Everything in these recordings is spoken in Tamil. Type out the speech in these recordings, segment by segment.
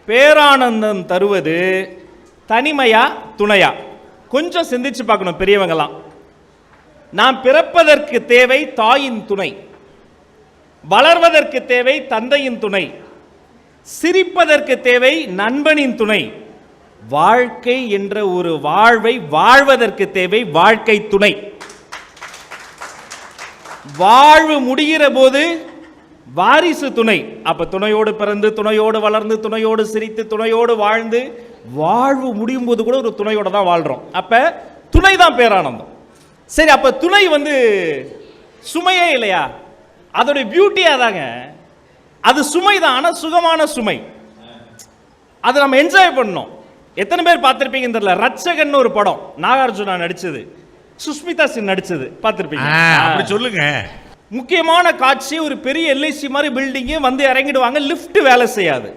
பேரானந்தம் தருவது தனிமையா துணையா? கொஞ்சம் சிந்திச்சு பார்க்கணும் பெரியவங்களாம். நாம் பிறப்பதற்கு தேவை தாயின் துணை, வளர்வதற்கு தேவை தந்தையின் துணை, சிரிப்பதற்கு தேவை நண்பனின் துணை, வாழ்க்கை என்ற ஒரு வாழ்வை வாழ்வதற்கு தேவை வாழ்க்கை துணை. வாழ்வு முடிகிற போது வாரிசு துணை. அப்ப துணையோடு பிறந்து துணையோடு வளர்ந்து துணையோடு சிரித்து துணையோடு வாழ்ந்து வாழ்வு முடியும் போது கூட ஒரு துணையோட தான் வாழ்றோம். அப்ப துணை தான் பேரானந்தம். சரி, அப்ப துணை சுமையே இல்லையா? அதோட பியூட்டியா தாங்க. அது சுமை தான், ஆனா சுகமான சுமை. அதை நம்ம என்ஜாய் பண்ணணும். எத்தனை பேர் பார்த்திருப்பீங்க தெரியல, ரட்சகன் ஒரு படம், நாகார்ஜுனா நடிச்சது, சுஷ்மிதா சென் நடிச்சது, பார்த்திருப்பீங்க. அப்படி சொல்லுங்க. முக்கியமான காட்சி, ஒரு பெரிய எல்ஐசி மாதிரி பில்டிங் வந்து இறங்கிடுவாங்க, லிஃப்ட் வேலை செய்யாது.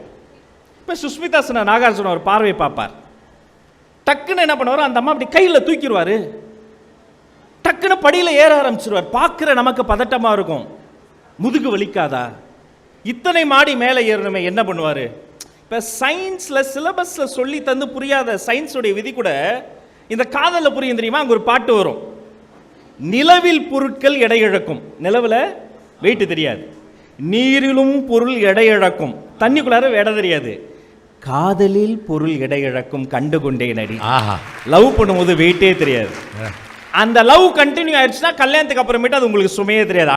இப்ப சுஷ்மிதா சென் நாகார்ஜுனா ஒரு பார்வை பார்ப்பார். டக்குன்னு என்ன பண்ணுவார், அந்த அம்மா அப்படி கையில் தூக்கிடுவாரு, டக்குன்னு படியில் ஏற ஆரம்பிச்சிருவார். பார்க்குற நமக்கு பதட்டமாக இருக்கும், முதுகு வலிக்காதா? இத்தனை மாடி மேலே ஏறணுமே, என்ன பண்ணுவார்? இப்போ சயின்ஸில் சிலபஸில் சொல்லி தந்து புரியாத சயின்ஸுடைய விதி கூட இந்த காதலில் புரியும் தெரியுமா? அங்கே ஒரு பாட்டு வரும், நிலவில் பொருட்கள் எடை இழக்கும். நிலவில் வெயிட் தெரியாது, நீரிலும் பொருள் எடை இழக்கும், தண்ணிக்குள்ளார எடை தெரியாது, காதலில் பொருள் எடை இழக்கும் கண்டுகொண்டேன் அடி. லவ் பண்ணும்போது வெயிட்டே தெரியாது. அந்த லவ் கண்டினியூ ஆயிடுச்சுன்னா கல்யாணத்துக்கு அப்புறமேட்டு அது உங்களுக்கு சுமையே தெரியாது.